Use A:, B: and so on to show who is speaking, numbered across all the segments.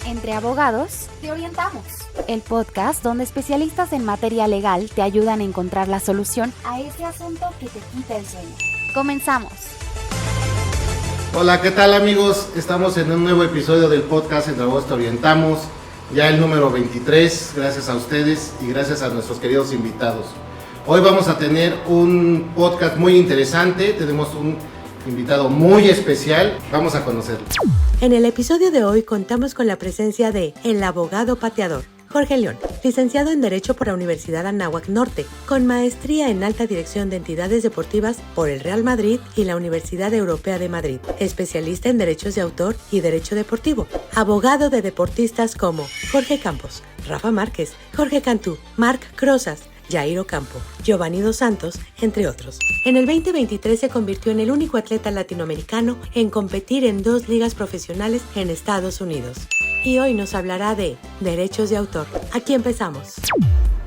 A: Entre abogados, te orientamos. El podcast donde especialistas en materia legal te ayudan a encontrar la solución a ese asunto que te quita el sueño. Comenzamos.
B: Hola, ¿qué tal amigos? Estamos en un nuevo episodio del podcast Entre abogados te orientamos. Ya el número 23, gracias a ustedes y gracias a nuestros queridos invitados. Hoy vamos a tener un podcast muy interesante, tenemos un invitado muy especial, vamos a conocerlo.
C: En el episodio de hoy contamos con la presencia de el abogado pateador, Jorge León, licenciado en Derecho por la Universidad Anáhuac Norte, con maestría en Alta Dirección de Entidades Deportivas por el Real Madrid y la Universidad Europea de Madrid, especialista en Derechos de Autor y Derecho Deportivo, abogado de deportistas como Jorge Campos, Rafa Márquez, Jorge Cantú, Marc Crozas, Jair Ocampo, Giovanni Dos Santos, entre otros. En el 2023 se convirtió en el único atleta latinoamericano en competir en 2 ligas profesionales en Estados Unidos. Y hoy nos hablará de derechos de autor. Aquí empezamos.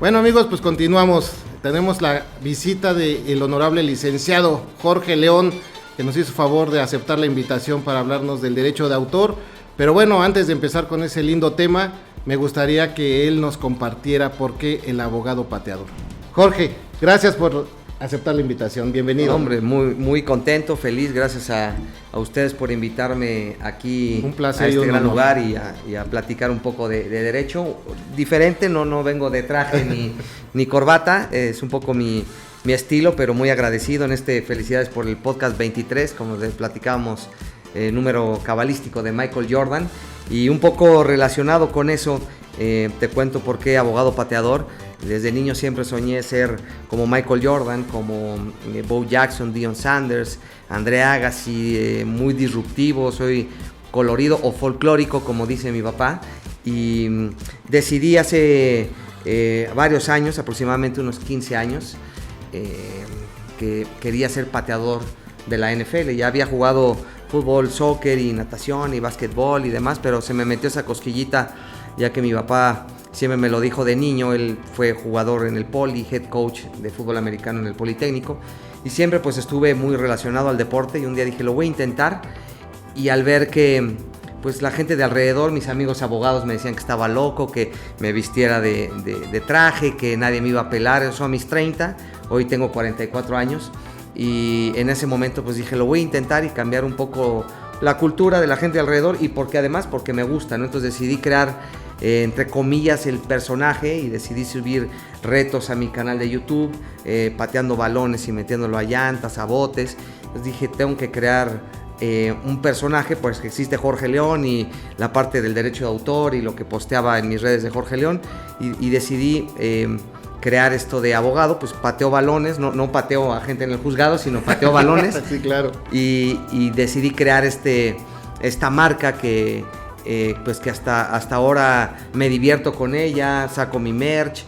B: Bueno amigos, pues continuamos. Tenemos la visita del honorable licenciado Jorge León, que nos hizo favor de aceptar la invitación para hablarnos del derecho de autor. Pero bueno, antes de empezar con ese lindo tema, me gustaría que él nos compartiera por qué el abogado pateador. Jorge, gracias por aceptar la invitación, bienvenido.
D: Hombre, muy contento, feliz, gracias a ustedes por invitarme aquí.
B: Un placer,
D: a este gran lugar y a platicar un poco de derecho. Diferente, no vengo de traje ni corbata, es un poco mi estilo, pero muy agradecido felicidades por el podcast 23, como les platicábamos, número cabalístico de Michael Jordan. Y un poco relacionado con eso, te cuento por qué abogado pateador. Desde niño siempre soñé ser como Michael Jordan, como Bo Jackson, Deion Sanders, Andre Agassi, muy disruptivo, soy colorido o folclórico, como dice mi papá. Y decidí hace varios años, aproximadamente unos 15 años, que quería ser pateador de la NFL. Ya había jugado fútbol, soccer y natación y básquetbol y demás, pero se me metió esa cosquillita, ya que mi papá siempre me lo dijo de niño. Él fue jugador en el Poli, head coach de fútbol americano en el Politécnico, y siempre pues estuve muy relacionado al deporte, y un día dije, lo voy a intentar. Y al ver que pues la gente de alrededor, mis amigos abogados me decían que estaba loco, que me vistiera de traje, que nadie me iba a pelar, eso a mis 30, hoy tengo 44 años, y en ese momento pues dije, lo voy a intentar y cambiar un poco la cultura de la gente alrededor, y porque me gusta, ¿no? Entonces decidí crear, entre comillas, el personaje, y decidí subir retos a mi canal de YouTube, pateando balones y metiéndolo a llantas, a botes. Entonces dije, tengo que crear un personaje, pues que existe Jorge León y la parte del derecho de autor y lo que posteaba en mis redes de Jorge León, y decidí crear esto de abogado. Pues pateo balones, no pateo a gente en el juzgado, sino pateo balones.
B: Sí, claro.
D: Y decidí crear esta marca que pues que hasta ahora me divierto con ella, saco mi merch,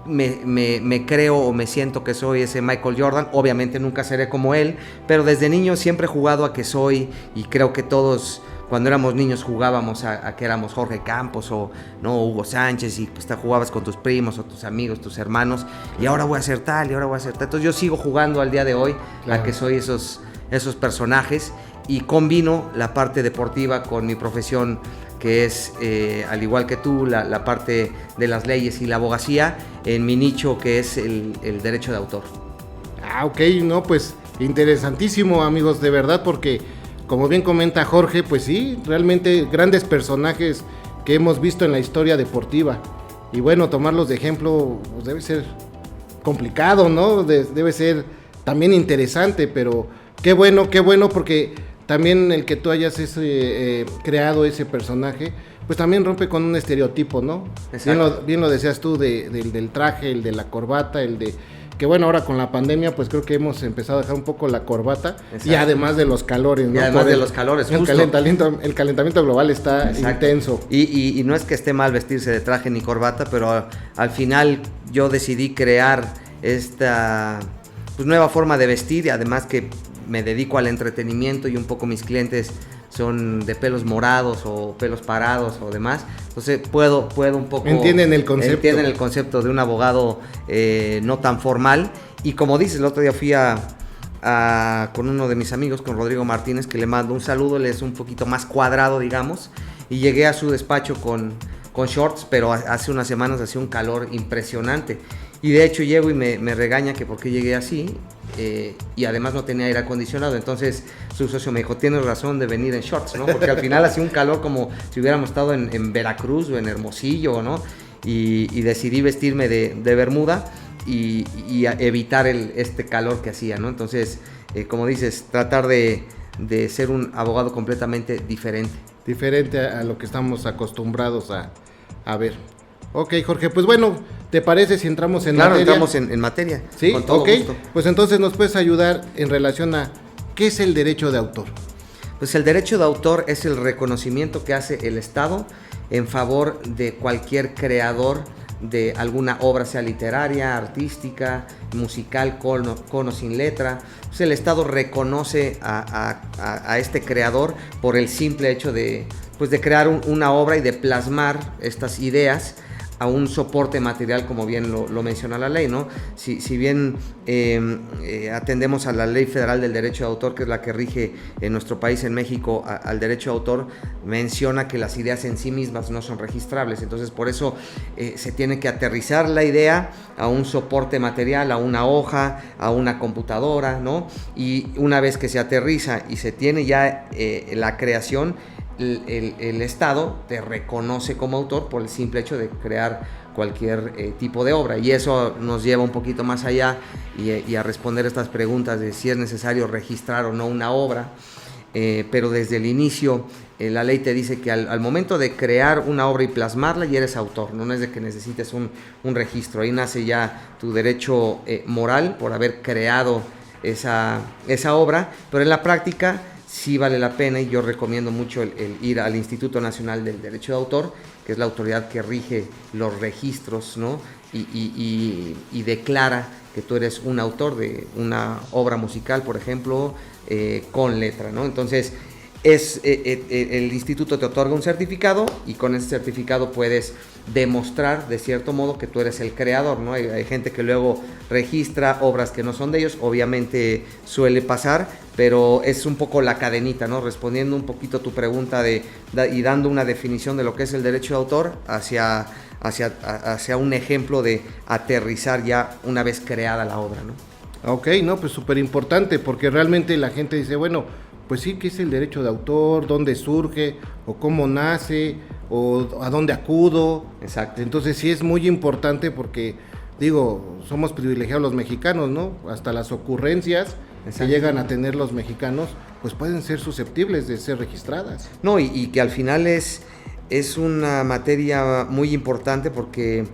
D: me creo o me siento que soy ese Michael Jordan. Obviamente nunca seré como él, pero desde niño siempre he jugado a que soy, y creo que todos cuando éramos niños jugábamos a que éramos Jorge Campos o no Hugo Sánchez, y pues te jugabas con tus primos o tus amigos, tus hermanos, y ahora voy a hacer tal, y ahora voy a hacer tal. Entonces yo sigo jugando al día de hoy, claro, a que soy esos personajes, y combino la parte deportiva con mi profesión, que es, al igual que tú, la parte de las leyes y la abogacía, en mi nicho, que es el derecho de autor.
B: Ok, no, pues interesantísimo amigos, de verdad, porque como bien comenta Jorge, pues sí, realmente grandes personajes que hemos visto en la historia deportiva, y bueno, tomarlos de ejemplo pues debe ser complicado, ¿no? Debe ser también interesante, pero qué bueno, porque también el que tú hayas creado ese personaje, pues también rompe con un estereotipo, ¿no? Bien lo decías tú, del traje, el de la corbata, el de... Que bueno, ahora con la pandemia, pues creo que hemos empezado a dejar un poco la corbata. Exacto. Y además de los calores, ¿no?
D: Y además de los calores,
B: el calentamiento global está intenso.
D: Y no es que esté mal vestirse de traje ni corbata, pero al final yo decidí crear esta nueva forma de vestir, y además que me dedico al entretenimiento y un poco mis clientes son de pelos morados o pelos parados o demás, entonces puedo un poco...
B: Entienden el
D: concepto de un abogado no tan formal. Y como dices, el otro día fui con uno de mis amigos, con Rodrigo Martínez, que le mando un saludo. Él es un poquito más cuadrado, digamos, y llegué a su despacho con shorts, pero hace unas semanas hacía un calor impresionante. Y de hecho llego y me regaña que por qué llegué así, y además no tenía aire acondicionado. Entonces su socio me dijo, tienes razón de venir en shorts, ¿no? Porque al final hacía un calor como si hubiéramos estado en Veracruz o en Hermosillo, ¿no? Y decidí vestirme de bermuda y evitar este calor que hacía, ¿no? Entonces, como dices, tratar de ser un abogado completamente diferente.
B: Diferente a lo que estamos acostumbrados a ver. Ok, Jorge, pues bueno, ¿te parece si entramos en materia?
D: Claro, entramos en materia.
B: Sí,
D: con todo gusto.
B: Pues entonces nos puedes ayudar en relación a ¿qué es el derecho de autor?
D: Pues el derecho de autor es el reconocimiento que hace el Estado en favor de cualquier creador de alguna obra, sea literaria, artística, musical, con o sin letra. Pues el Estado reconoce a este creador por el simple hecho de crear una obra y de plasmar estas ideas a un soporte material, como bien lo menciona la ley, ¿no? Si bien atendemos a la Ley Federal del Derecho de Autor, que es la que rige en nuestro país, en México, al derecho de autor, menciona que las ideas en sí mismas no son registrables. Entonces, por eso se tiene que aterrizar la idea a un soporte material, a una hoja, a una computadora, ¿no? Y una vez que se aterriza y se tiene ya la creación, el Estado te reconoce como autor por el simple hecho de crear cualquier tipo de obra, y eso nos lleva un poquito más allá y a responder estas preguntas de si es necesario registrar o no una obra, pero desde el inicio la ley te dice que al momento de crear una obra y plasmarla ya eres autor, no es de que necesites un registro. Ahí nace ya tu derecho moral por haber creado esa obra, pero en la práctica sí vale la pena, y yo recomiendo mucho el ir al Instituto Nacional del Derecho de Autor, que es la autoridad que rige los registros, ¿no? Y declara que tú eres un autor de una obra musical, por ejemplo, con letra, ¿no? Entonces, el instituto te otorga un certificado, y con ese certificado puedes demostrar de cierto modo que tú eres el creador, ¿no? Hay gente que luego registra obras que no son de ellos, obviamente suele pasar, pero es un poco la cadenita, ¿no? Respondiendo un poquito tu pregunta y dando una definición de lo que es el derecho de autor hacia un ejemplo de aterrizar ya una vez creada la obra, ¿no?
B: Ok, no, pues súper importante, porque realmente la gente dice, bueno, pues sí, ¿qué es el derecho de autor? ¿Dónde surge? ¿O cómo nace? ¿O a dónde acudo?
D: Exacto.
B: Entonces sí es muy importante porque, digo, somos privilegiados los mexicanos, ¿no? Hasta las ocurrencias que llegan a tener los mexicanos, pues pueden ser susceptibles de ser registradas.
D: No, y que al final es una materia muy importante porque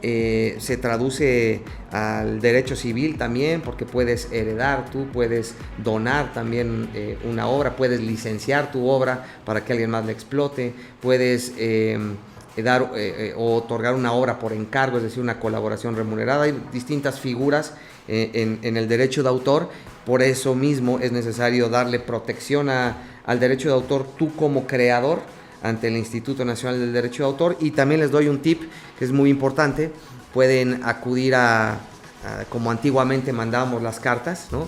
D: se traduce al derecho civil también, porque puedes heredar, tú puedes donar también una obra, puedes licenciar tu obra para que alguien más la explote, puedes dar o otorgar una obra por encargo, es decir, una colaboración remunerada. Hay distintas figuras en el derecho de autor. Por eso mismo es necesario darle protección al derecho de autor tú como creador ante el Instituto Nacional del Derecho de Autor. Y también les doy un tip que es muy importante: pueden acudir como antiguamente mandábamos las cartas, ¿no?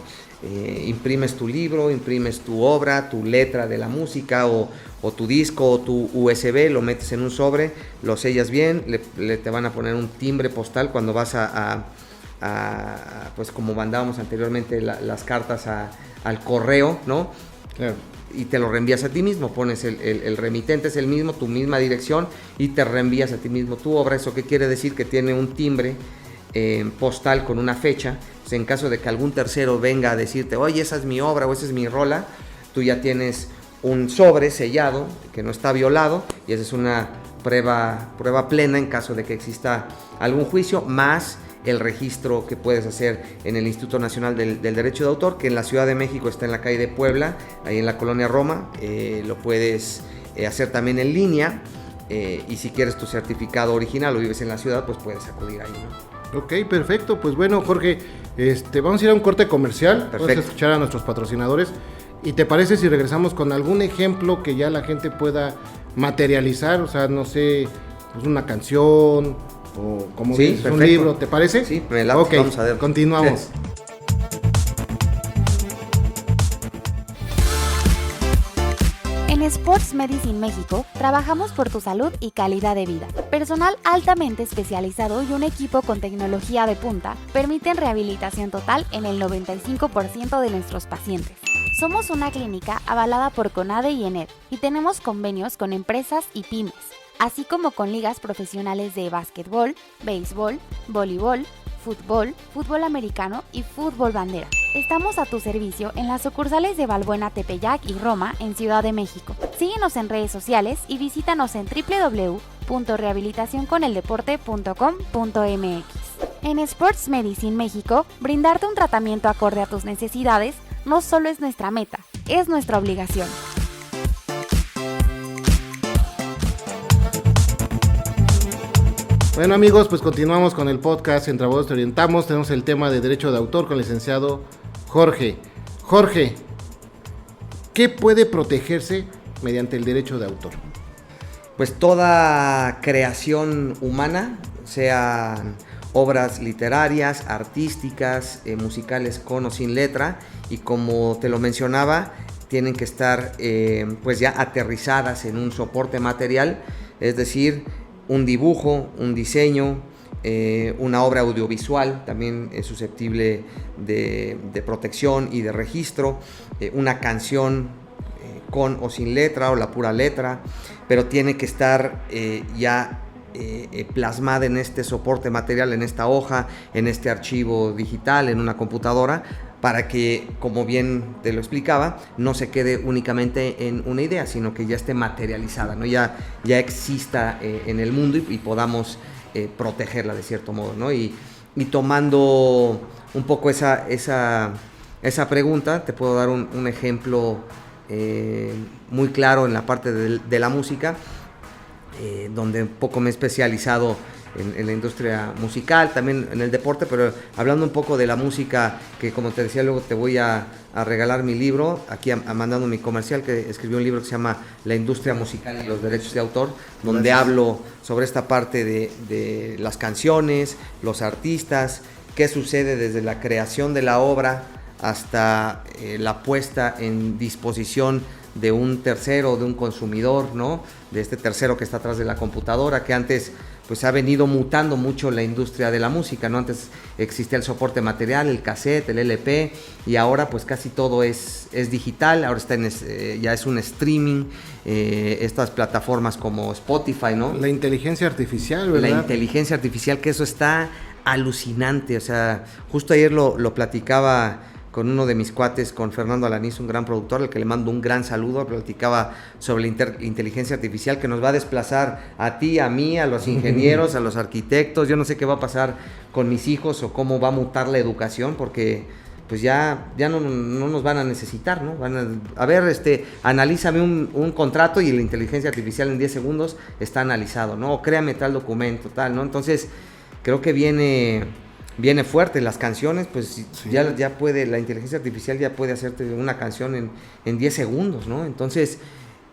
D: Imprimes tu libro, imprimes tu obra, tu letra de la música o tu disco o tu USB, lo metes en un sobre, lo sellas bien, te van a poner un timbre postal cuando vas pues como mandábamos anteriormente las cartas al correo, ¿no?
B: Claro.
D: Y te lo reenvías a ti mismo, pones el remitente es el mismo, tu misma dirección, y te reenvías a ti mismo tu obra. ¿Eso qué quiere decir? Que tiene un timbre postal con una fecha. Pues en caso de que algún tercero venga a decirte, oye, esa es mi obra o esa es mi rola, tú ya tienes un sobre sellado que no está violado, y esa es una prueba plena en caso de que exista algún juicio, más el registro que puedes hacer en el Instituto Nacional del Derecho de Autor, que en la Ciudad de México está en la calle de Puebla, ahí en la colonia Roma. Lo puedes hacer también en línea, y si quieres tu certificado original o vives en la ciudad, pues puedes acudir ahí, ¿no?
B: Ok, perfecto. Pues bueno, Jorge, vamos a ir a un corte comercial.
D: Perfecto.
B: Vamos a escuchar a nuestros patrocinadores. ¿Y te parece si regresamos con algún ejemplo que ya la gente pueda materializar? O sea, no sé, pues una canción o como
D: sí,
B: dices,
D: perfecto.
B: un libro, ¿te parece?
D: Sí, me late.
B: Ok,
D: vamos a ver.
B: Continuamos.
A: En Sports Medicine México trabajamos por tu salud y calidad de vida. Personal altamente especializado y un equipo con tecnología de punta permiten rehabilitación total en el 95% de nuestros pacientes. Somos una clínica avalada por CONADE y ENED y tenemos convenios con empresas y pymes, así como con ligas profesionales de básquetbol, béisbol, voleibol, fútbol, fútbol americano y fútbol bandera. Estamos a tu servicio en las sucursales de Balbuena, Tepeyac y Roma en Ciudad de México. Síguenos en redes sociales y visítanos en www.rehabilitacionconeldeporte.com.mx. En Sports Medicine México, brindarte un tratamiento acorde a tus necesidades no solo es nuestra meta, es nuestra obligación.
B: Bueno amigos, pues continuamos con el podcast Entre Abogados Te Orientamos. Tenemos el tema de derecho de autor con el licenciado Jorge. Jorge, ¿qué puede protegerse mediante el derecho de autor?
D: Pues toda creación humana, sean obras literarias, artísticas, musicales con o sin letra, y como te lo mencionaba, tienen que estar pues ya aterrizadas en un soporte material, es decir, un dibujo, un diseño, una obra audiovisual también es susceptible de protección y de registro, una canción con o sin letra o la pura letra, pero tiene que estar ya plasmada en este soporte material, en esta hoja, en este archivo digital, en una computadora, para que, como bien te lo explicaba, no se quede únicamente en una idea, sino que ya esté materializada, ¿no? Ya exista en el mundo y podamos protegerla de cierto modo, ¿no? Y tomando un poco esa pregunta, te puedo dar un ejemplo muy claro en la parte de la música, donde un poco me he especializado en la industria musical, también en el deporte, pero hablando un poco de la música, que como te decía, luego te voy a regalar mi libro, aquí mandando mi comercial, que escribió un libro que se llama La industria musical y los derechos de autor, donde hablo sobre esta parte de las canciones, los artistas, qué sucede desde la creación de la obra hasta la puesta en disposición de un tercero, de un consumidor, ¿no? De este tercero que está atrás de la computadora, que antes pues ha venido mutando mucho la industria de la música, ¿no? Antes existía el soporte material, el cassette, el LP, y ahora pues casi todo es digital, ahora está ya es un streaming, estas plataformas como Spotify, ¿no?
B: La inteligencia artificial, ¿verdad?
D: La inteligencia artificial, que eso está alucinante, o sea, justo ayer lo platicaba con uno de mis cuates, con Fernando Alaniz, un gran productor, al que le mando un gran saludo. Platicaba sobre la inteligencia artificial que nos va a desplazar a ti, a mí, a los ingenieros, a los arquitectos. Yo no sé qué va a pasar con mis hijos o cómo va a mutar la educación, porque pues ya no nos van a necesitar, ¿no? A ver, analízame un contrato y la inteligencia artificial en 10 segundos está analizado, ¿no? O créame tal documento, tal, ¿no? Entonces, creo que viene fuerte. Las canciones, pues sí. ya puede, la inteligencia artificial ya puede hacerte una canción en 10 segundos, ¿no? Entonces,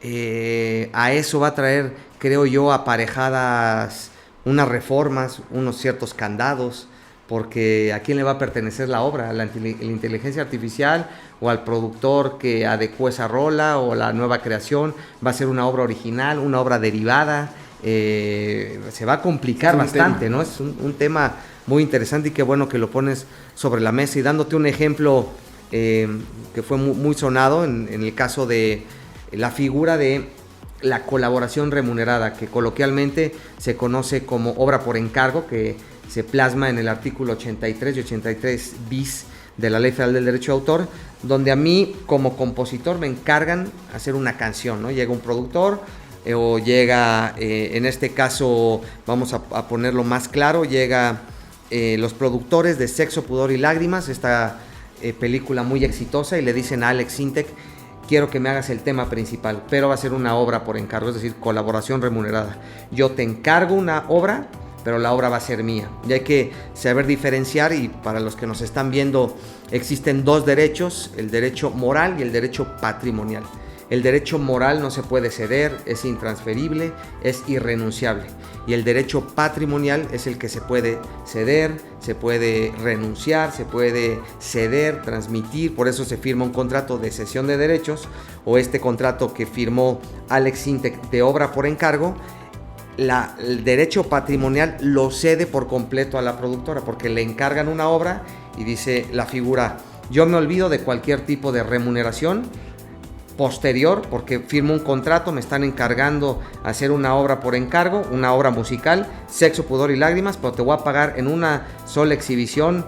D: a eso va a traer, creo yo, aparejadas unas reformas, unos ciertos candados, porque ¿a quién le va a pertenecer la obra? ¿A la inteligencia artificial o al productor que adecuó esa rola, o la nueva creación? ¿Va a ser una obra original, una obra derivada? Se va a complicar bastante, ¿no? Es un tema muy interesante, y qué bueno que lo pones sobre la mesa. Y dándote un ejemplo que fue muy sonado en el caso de la figura de la colaboración remunerada, que coloquialmente se conoce como obra por encargo, que se plasma en el artículo 83 y 83 bis de la Ley Federal del Derecho de Autor, donde a mí como compositor me encargan hacer una canción, ¿no? Llega un productor, o llega, en este caso vamos a ponerlo más claro, llega los productores de Sexo, Pudor y Lágrimas, esta película muy exitosa, y le dicen a Alex Sintek: quiero que me hagas el tema principal, pero va a ser una obra por encargo, es decir, colaboración remunerada. Yo te encargo una obra, pero la obra va a ser mía. Y hay que saber diferenciar, y para los que nos están viendo, existen dos derechos: el derecho moral y el derecho patrimonial. El derecho moral no se puede ceder, es intransferible, es irrenunciable. Y el derecho patrimonial es el que se puede ceder, se puede renunciar, se puede ceder, transmitir. Por eso se firma un contrato de cesión de derechos, o este contrato que firmó Alex Sintek de obra por encargo. El derecho patrimonial lo cede por completo a la productora, porque le encargan una obra y dice la figura: yo me olvido de cualquier tipo de remuneración posterior, porque firmo un contrato, me están encargando hacer una obra por encargo, una obra musical, Sexo, Pudor y Lágrimas, pero te voy a pagar en una sola exhibición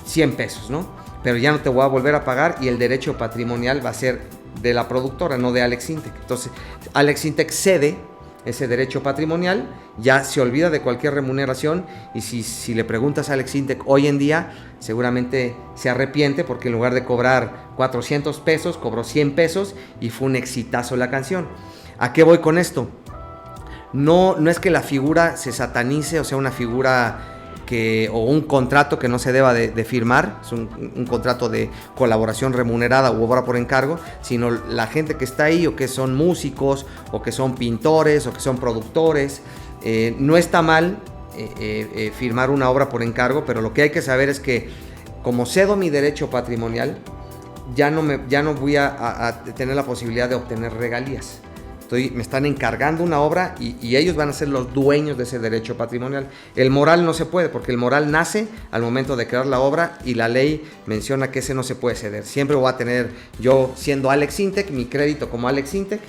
D: 100 pesos, ¿no? Pero ya no te voy a volver a pagar, y el derecho patrimonial va a ser de la productora, no de Alex Sintek. Entonces, Alex Sintek cede ese derecho patrimonial, ya se olvida de cualquier remuneración, y si le preguntas a Alex Sintek hoy en día, seguramente se arrepiente, porque en lugar de cobrar 400 pesos, cobró 100 pesos y fue un exitazo la canción. ¿A qué voy con esto? No es que la figura se satanice, o sea, una figura o un contrato que no se deba de firmar, es un contrato de colaboración remunerada u obra por encargo, sino la gente que está ahí, o que son músicos, o que son pintores, o que son productores. No está mal firmar una obra por encargo, pero lo que hay que saber es que, como cedo mi derecho patrimonial, ya no voy a tener la posibilidad de obtener regalías. Me están encargando una obra y ellos van a ser los dueños de ese derecho patrimonial. El moral no se puede, porque el moral nace al momento de crear la obra, y la ley menciona que ese no se puede ceder. Siempre voy a tener, yo siendo Alex Sintek, mi crédito como Alex Sintek,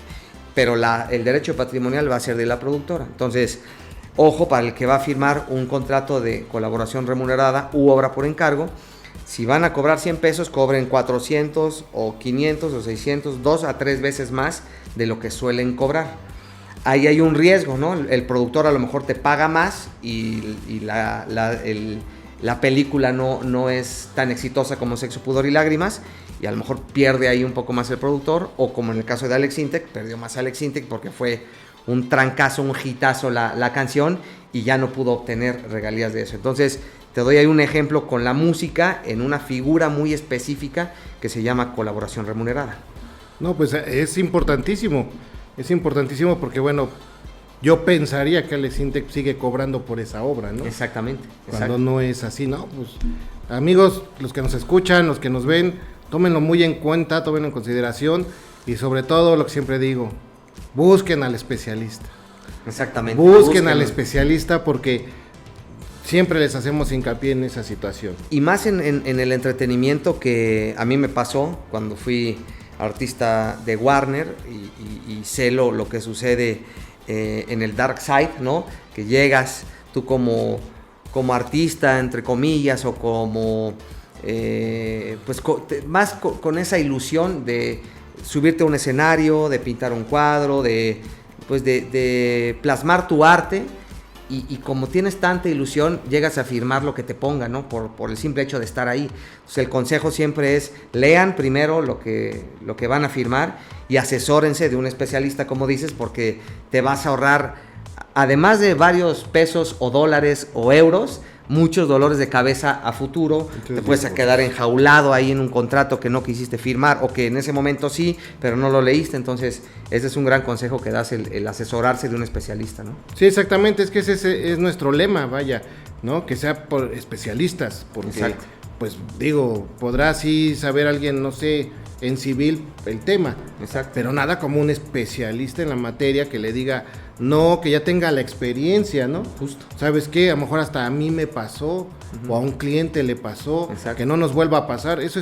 D: pero el derecho patrimonial va a ser de la productora. Entonces, ojo para el que va a firmar un contrato de colaboración remunerada u obra por encargo. Si van a cobrar 100 pesos, cobren 400 o 500 o 600, 2 a 3 veces más de lo que suelen cobrar. Ahí hay un riesgo, ¿no? El productor a lo mejor te paga más y la película no es tan exitosa como Sexo, Pudor y Lágrimas, y a lo mejor pierde ahí un poco más el productor, o como en el caso de Alex Sintek, perdió más Alex Sintek porque fue un trancazo, un hitazo la canción, y ya no pudo obtener regalías de eso. Entonces, te doy ahí un ejemplo con la música en una figura muy específica que se llama colaboración remunerada.
B: No, pues es importantísimo porque, bueno, yo pensaría que Alex Sintek sigue cobrando por esa obra, ¿no?
D: Exactamente.
B: Cuando no es así, ¿no? Pues, amigos, los que nos escuchan, los que nos ven, tómenlo muy en cuenta, tómenlo en consideración, y sobre todo, lo que siempre digo, busquen al especialista.
D: Exactamente.
B: Busquen al especialista, porque siempre les hacemos hincapié en esa situación.
D: Y más en el entretenimiento, que a mí me pasó cuando fui artista de Warner, y sé lo que sucede en el dark side, ¿no? Que llegas tú como artista, entre comillas, o como pues más con esa ilusión de subirte a un escenario, de pintar un cuadro, de plasmar tu arte. Y como tienes tanta ilusión, llegas a firmar lo que te ponga, ¿no? Por el simple hecho de estar ahí. Entonces, el consejo siempre es: lean primero lo que van a firmar, y asesórense de un especialista, como dices, porque te vas a ahorrar, además de varios pesos o dólares o euros, muchos dolores de cabeza a futuro. Entonces, te puedes quedar enjaulado ahí en un contrato que no quisiste firmar, o que en ese momento sí, pero no lo leíste. Entonces, ese es un gran consejo que das, el asesorarse de un especialista, ¿no?
B: Sí, exactamente, es que ese es nuestro lema, vaya, ¿no? Que sea por especialistas, porque, exacto, pues digo, podrá sí saber alguien, no sé, en civil el tema, exacto, pero nada como un especialista en la materia que le diga, no, que ya tenga la experiencia, ¿no? Justo. ¿Sabes qué? A lo mejor hasta a mí me pasó, o a un cliente le pasó, exacto, que no nos vuelva a pasar. Eso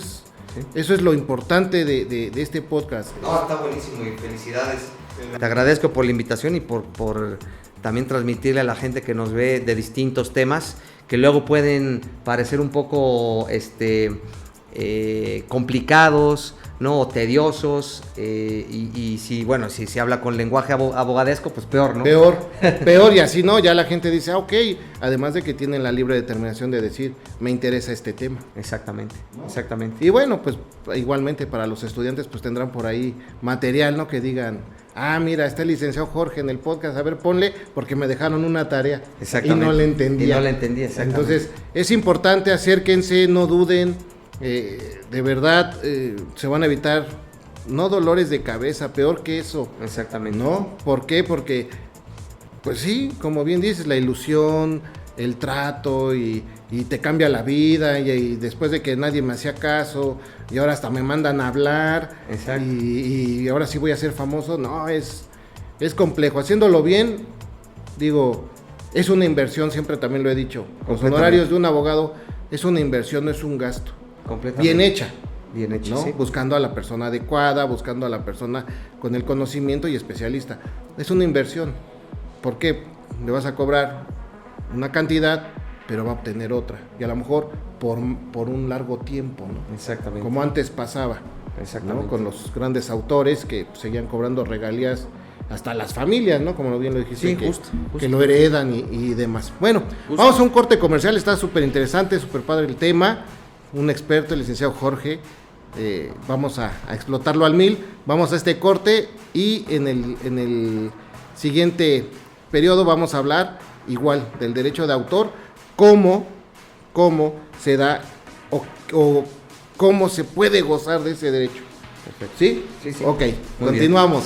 B: es lo importante de este podcast.
D: No, está buenísimo, y felicidades. Te agradezco por la invitación y por también transmitirle a la gente que nos ve de distintos temas, que luego pueden parecer un poco complicados, ¿no? O tediosos, y si se habla con lenguaje abogadesco, pues peor, ¿no?
B: Peor, y así no, ya la gente dice, ok, además de que tienen la libre determinación de decir, me interesa este tema.
D: Exactamente.
B: Y bueno, pues igualmente para los estudiantes, pues tendrán por ahí material, ¿no? Que digan, mira, está el licenciado Jorge en el podcast, a ver, ponle, porque me dejaron una tarea y no le entendía. Exactamente. Entonces, es importante, acérquense, no duden. De verdad, se van a evitar no dolores de cabeza, peor que eso.
D: Exactamente.
B: ¿No? ¿Por qué? Porque, pues sí, como bien dices, la ilusión, el trato y te cambia la vida y después de que nadie me hacía caso y ahora hasta me mandan a hablar.
D: Exacto.
B: Y ahora sí voy a ser famoso. No, es complejo. Haciéndolo bien, digo, es una inversión, siempre también lo he dicho. Los honorarios de un abogado es una inversión, no es un gasto.
D: Completamente.
B: Bien hecha.
D: Bien hecho,
B: ¿no?
D: sí.
B: Buscando a la persona adecuada, buscando a la persona con el conocimiento y especialista. Es una inversión. ¿Por qué? Le vas a cobrar una cantidad, pero va a obtener otra. Y a lo mejor por un largo tiempo, ¿no?
D: Exactamente.
B: Como antes pasaba.
D: Exactamente.
B: ¿no? Con los grandes autores que seguían cobrando regalías hasta las familias, ¿no? Como bien lo dijiste,
D: Sí,
B: que,
D: justo.
B: que lo heredan y demás. Bueno, vamos a un corte comercial, está súper interesante, súper padre el tema. Un experto, el licenciado Jorge, vamos a explotarlo al 1000. Vamos a este corte y en el siguiente periodo vamos a hablar igual del derecho de autor, cómo se da o cómo se puede gozar de ese derecho.
D: Perfecto.
B: ¿Sí?
D: Sí.
B: Ok,
D: Muy
B: continuamos.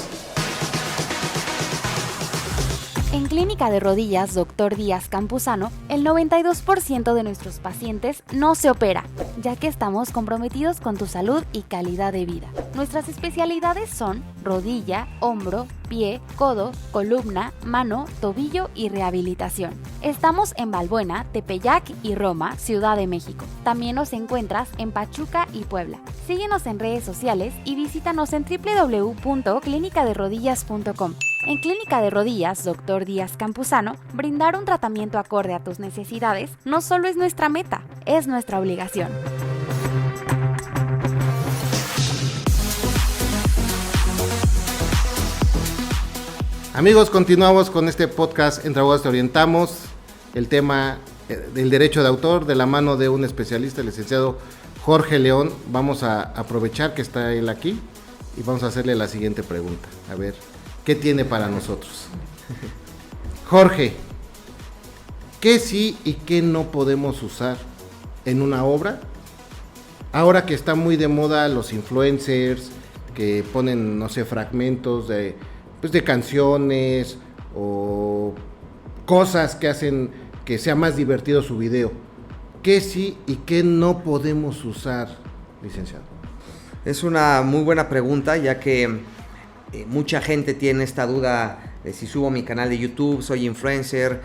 A: En Clínica de Rodillas Dr. Díaz Campuzano, el 92% de nuestros pacientes no se opera, ya que estamos comprometidos con tu salud y calidad de vida. Nuestras especialidades son rodilla, hombro, pie, codo, columna, mano, tobillo y rehabilitación. Estamos en Balbuena, Tepeyac y Roma, Ciudad de México. También nos encuentras en Pachuca y Puebla. Síguenos en redes sociales y visítanos en www.clinicaderodillas.com. En Clínica de Rodillas Dr. Díaz Campuzano, brindar un tratamiento acorde a tus necesidades no solo es nuestra meta, es nuestra obligación.
B: Amigos, continuamos con este podcast Entre Abogados Te Orientamos, el tema del derecho de autor de la mano de un especialista, el licenciado Jorge León. Vamos a aprovechar que está él aquí y vamos a hacerle la siguiente pregunta. A ver, ¿qué tiene para nosotros? Jorge, ¿qué sí y qué no podemos usar en una obra? Ahora que está muy de moda los influencers que ponen, no sé, fragmentos de canciones o cosas que hacen que sea más divertido su video. ¿Qué sí y qué no podemos usar, licenciado?
D: Es una muy buena pregunta, ya que mucha gente tiene esta duda de si subo mi canal de YouTube, soy influencer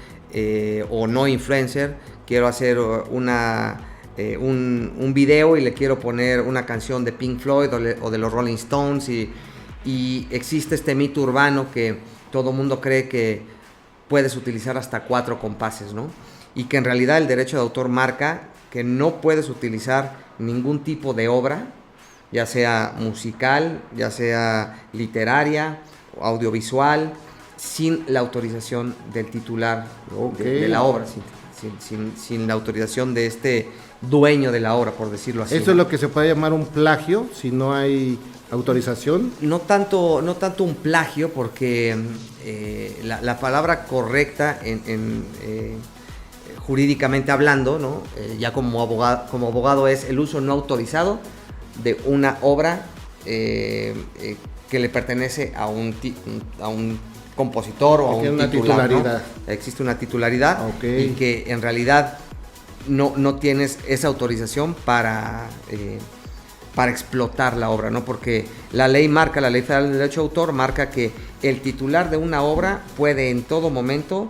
D: o no influencer, quiero hacer un video y le quiero poner una canción de Pink Floyd o de los Rolling Stones y existe este mito urbano que todo mundo cree que puedes utilizar hasta 4 compases, ¿no? Y que en realidad el derecho de autor marca que no puedes utilizar ningún tipo de obra, ya sea musical, ya sea literaria, audiovisual, sin la autorización del titular de la obra, sin la autorización de este dueño de la obra, por decirlo así.
B: Eso es lo que se puede llamar un plagio, si no hay autorización.
D: No tanto un plagio, porque la palabra correcta jurídicamente hablando, ¿no? Ya como abogado es el uso no autorizado de una obra que le pertenece a un compositor o a un titular, ¿no? Existe una titularidad, y que en realidad no tienes esa autorización para explotar la obra, ¿no? Porque la ley federal del derecho de autor marca que el titular de una obra puede en todo momento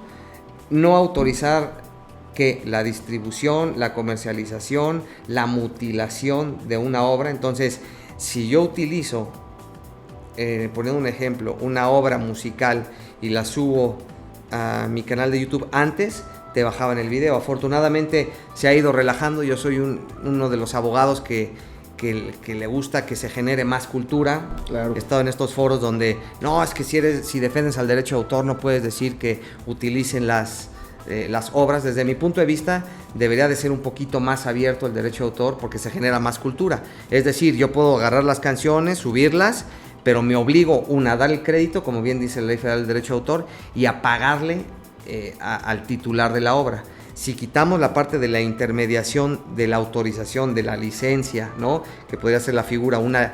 D: no autorizar que la distribución, la comercialización, la mutilación de una obra. Entonces, si yo utilizo, poniendo un ejemplo, una obra musical y la subo a mi canal de YouTube, antes te bajaban el video. Afortunadamente se ha ido relajando. Yo soy uno de los abogados que le gusta que se genere más cultura.
B: Claro.
D: He estado en estos foros donde no, es que si defiendes al derecho de autor no puedes decir que utilicen las obras. Desde mi punto de vista debería de ser un poquito más abierto el derecho de autor, porque se genera más cultura. Es decir, yo puedo agarrar las canciones, subirlas, pero me obligo a dar el crédito, como bien dice la Ley Federal del Derecho de Autor, y a pagarle al titular de la obra. Si quitamos la parte de la intermediación, de la autorización, de la licencia, ¿no? Que podría ser la figura, una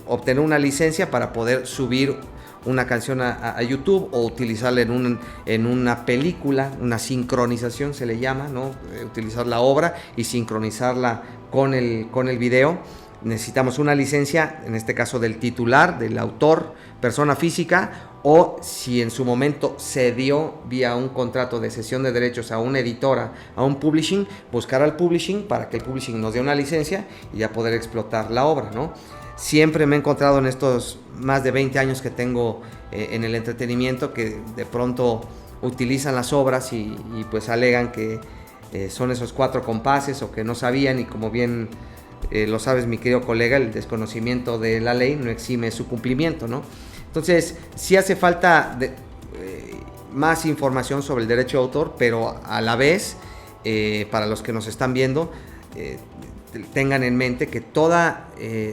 D: obtener una licencia para poder subir una canción a YouTube o utilizarla en una película, una sincronización se le llama, ¿no? Utilizar la obra y sincronizarla con el video. Necesitamos una licencia, en este caso del titular, del autor, persona física, o si en su momento se dio vía un contrato de cesión de derechos a una editora, a un publishing, buscar al publishing para que el publishing nos dé una licencia y ya poder explotar la obra, ¿no? Siempre me he encontrado en estos más de 20 años que tengo en el entretenimiento que de pronto utilizan las obras y pues alegan que son esos 4 compases o que no sabían, y como bien lo sabes, mi querido colega, el desconocimiento de la ley no exime su cumplimiento, ¿no? Entonces sí hace falta más información sobre el derecho de autor, pero a la vez para los que nos están viendo tengan en mente que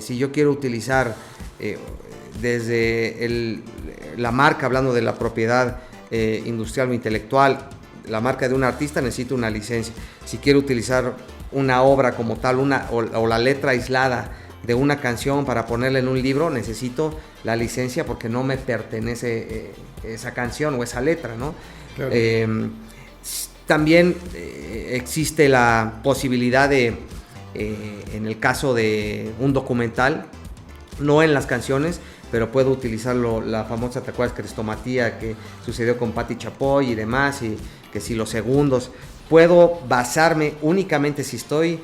D: si yo quiero utilizar desde la marca, hablando de la propiedad industrial o intelectual, la marca de un artista, necesito una licencia. Si quiero utilizar una obra como tal, o la letra aislada de una canción para ponerla en un libro, necesito la licencia porque no me pertenece esa canción o esa letra, ¿no? Claro. También existe la posibilidad de, en el caso de un documental, no en las canciones, pero puedo utilizarlo, la famosa, ¿te acuerdas? Crestomatía que sucedió con Patti Chapoy y demás, y que si los segundos, puedo basarme únicamente si estoy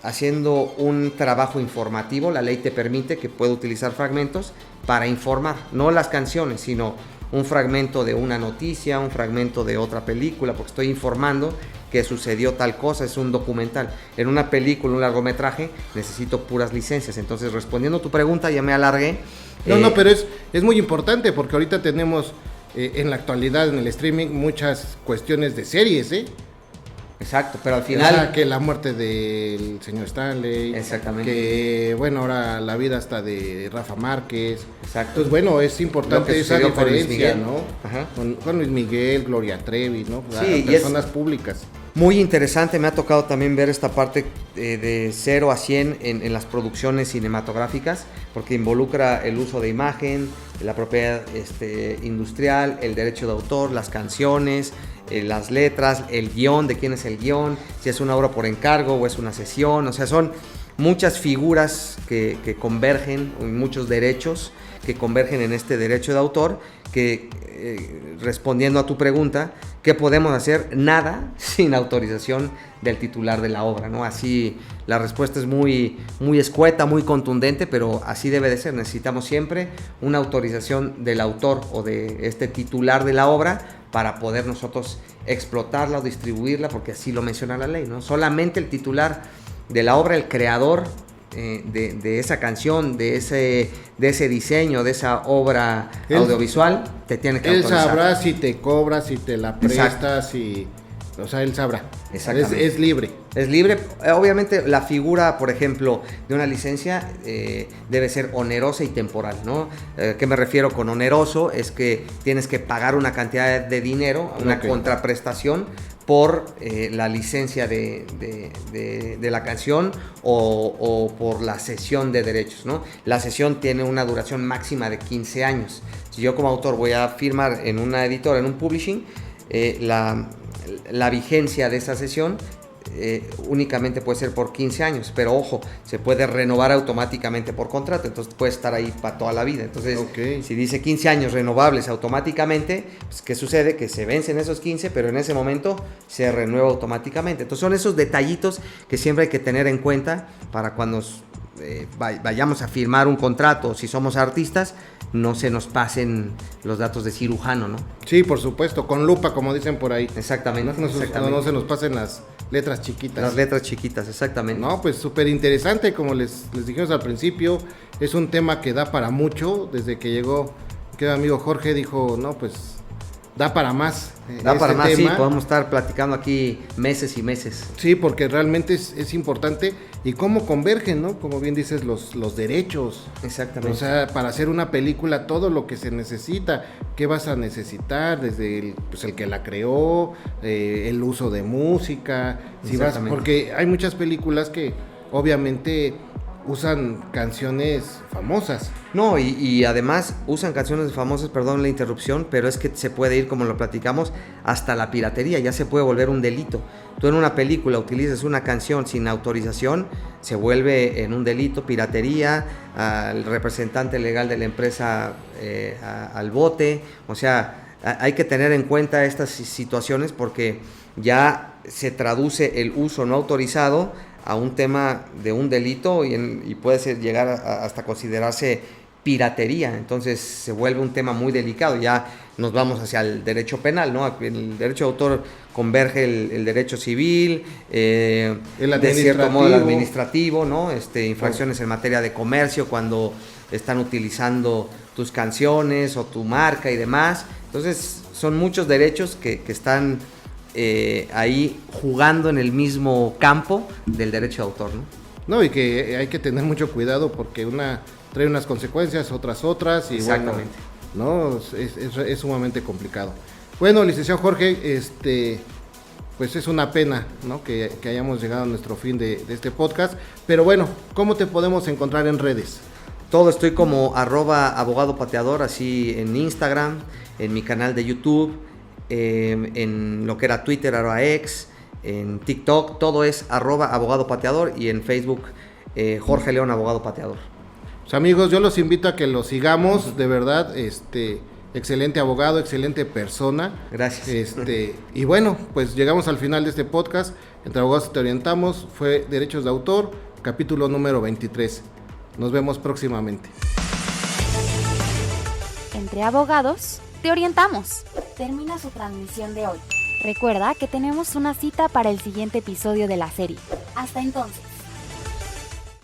D: haciendo un trabajo informativo, la ley te permite que pueda utilizar fragmentos para informar, no las canciones, sino un fragmento de una noticia, un fragmento de otra película, porque estoy informando que sucedió tal cosa, es un documental. En una película, un largometraje, necesito puras licencias. Entonces, respondiendo a tu pregunta, ya me alargué.
B: No, pero es muy importante porque ahorita tenemos en la actualidad en el streaming muchas cuestiones de series,
D: Exacto, pero al final...
B: que la muerte del señor Stanley.
D: Exactamente.
B: Que, bueno, ahora la vida hasta de Rafa Márquez.
D: Exacto.
B: Entonces, bueno, es importante esa diferencia,
D: ¿no?
B: Ajá. Con Luis Miguel, Gloria Trevi, ¿no?
D: Sí,
B: personas públicas.
D: Muy interesante, me ha tocado también ver esta parte de 0 a 100 en las producciones cinematográficas, porque involucra el uso de imagen, la propiedad industrial, el derecho de autor, las canciones, las letras, el guión, de quién es el guión, si es una obra por encargo o es una sesión, o sea, son muchas figuras que convergen, muchos derechos que convergen en este derecho de autor, que respondiendo a tu pregunta, ¿qué podemos hacer? Nada sin autorización del titular de la obra, ¿no? Así la respuesta es muy, muy escueta, muy contundente, pero así debe de ser. Necesitamos siempre una autorización del autor o de este titular de la obra para poder nosotros explotarla o distribuirla, porque así lo menciona la ley, ¿no? Solamente el titular de la obra, el creador de esa canción, de ese diseño, de esa obra audiovisual, te tiene que autorizar.
B: Él sabrá si te cobra, si te la prestas,
D: Exacto.
B: O sea, él sabrá.
D: Exactamente.
B: Es libre.
D: Es libre. Obviamente la figura, por ejemplo, de una licencia debe ser onerosa y temporal, ¿no? ¿Qué me refiero con oneroso? Es que tienes que pagar una cantidad de dinero, una contraprestación por la licencia de la canción o por la cesión de derechos, ¿no? La cesión tiene una duración máxima de 15 años. Si yo como autor voy a firmar en una editora, en un publishing, la vigencia de esa cesión únicamente puede ser por 15 años, pero ojo, se puede renovar automáticamente por contrato, entonces puede estar ahí para toda la vida. Entonces, si dice 15 años renovables automáticamente, pues, ¿qué sucede? Que se vencen esos 15, pero en ese momento se renueva automáticamente. Entonces son esos detallitos que siempre hay que tener en cuenta para cuando vayamos a firmar un contrato, si somos artistas, no se nos pasen los datos de cirujano, ¿no?
B: Sí, por supuesto, con lupa, como dicen por ahí.
D: Exactamente.
B: No se nos pasen las letras chiquitas.
D: Las letras chiquitas, exactamente.
B: No, pues súper interesante, como les dijimos al principio, es un tema que da para mucho. Desde que llegó mi amigo Jorge dijo, no, pues da para más.
D: Da para más, tema. Sí, podemos estar platicando aquí meses y meses.
B: Sí, porque realmente es importante. Y cómo convergen, ¿no? Como bien dices, los derechos.
D: Exactamente.
B: O sea, para hacer una película, todo lo que se necesita. ¿Qué vas a necesitar? Desde el que la creó, el uso de música. Porque hay muchas películas que obviamente usan canciones famosas.
D: No, y además usan canciones famosas, perdón la interrupción, pero es que se puede ir, como lo platicamos, hasta la piratería, ya se puede volver un delito. Tú en una película utilizas una canción sin autorización, se vuelve en un delito, piratería, al representante legal de la empresa al bote. O sea, hay que tener en cuenta estas situaciones porque ya se traduce el uso no autorizado a un tema de un delito y puede llegar hasta considerarse piratería. Entonces se vuelve un tema muy delicado. Ya nos vamos hacia el derecho penal, ¿no? El derecho de autor converge el derecho civil, de cierto modo el administrativo, ¿no? Infracciones en materia de comercio cuando están utilizando tus canciones o tu marca y demás. Entonces son muchos derechos que están ahí jugando en el mismo campo del derecho de autor, ¿no?
B: No, y que hay que tener mucho cuidado porque una trae unas consecuencias, otras, y
D: exactamente.
B: Bueno, ¿no? Es sumamente complicado. Bueno, licenciado Jorge, pues es una pena, ¿no? que hayamos llegado a nuestro fin de este podcast, pero bueno, ¿cómo te podemos encontrar en redes?
D: Todo estoy como @abogadopateador, así en Instagram, en mi canal de YouTube, en lo que era Twitter, ahora X, en TikTok, todo es @abogadopateador y en Facebook Jorge León Abogado Pateador.
B: Pues amigos, yo los invito a que lo sigamos, de verdad, excelente abogado, excelente persona.
D: Gracias.
B: Y bueno, pues llegamos al final de este podcast. Entre Abogados Te Orientamos, fue Derechos de Autor, capítulo número 23. Nos vemos próximamente.
A: Entre Abogados Te Orientamos. Termina su transmisión de hoy. Recuerda que tenemos una cita para el siguiente episodio de la serie. Hasta entonces.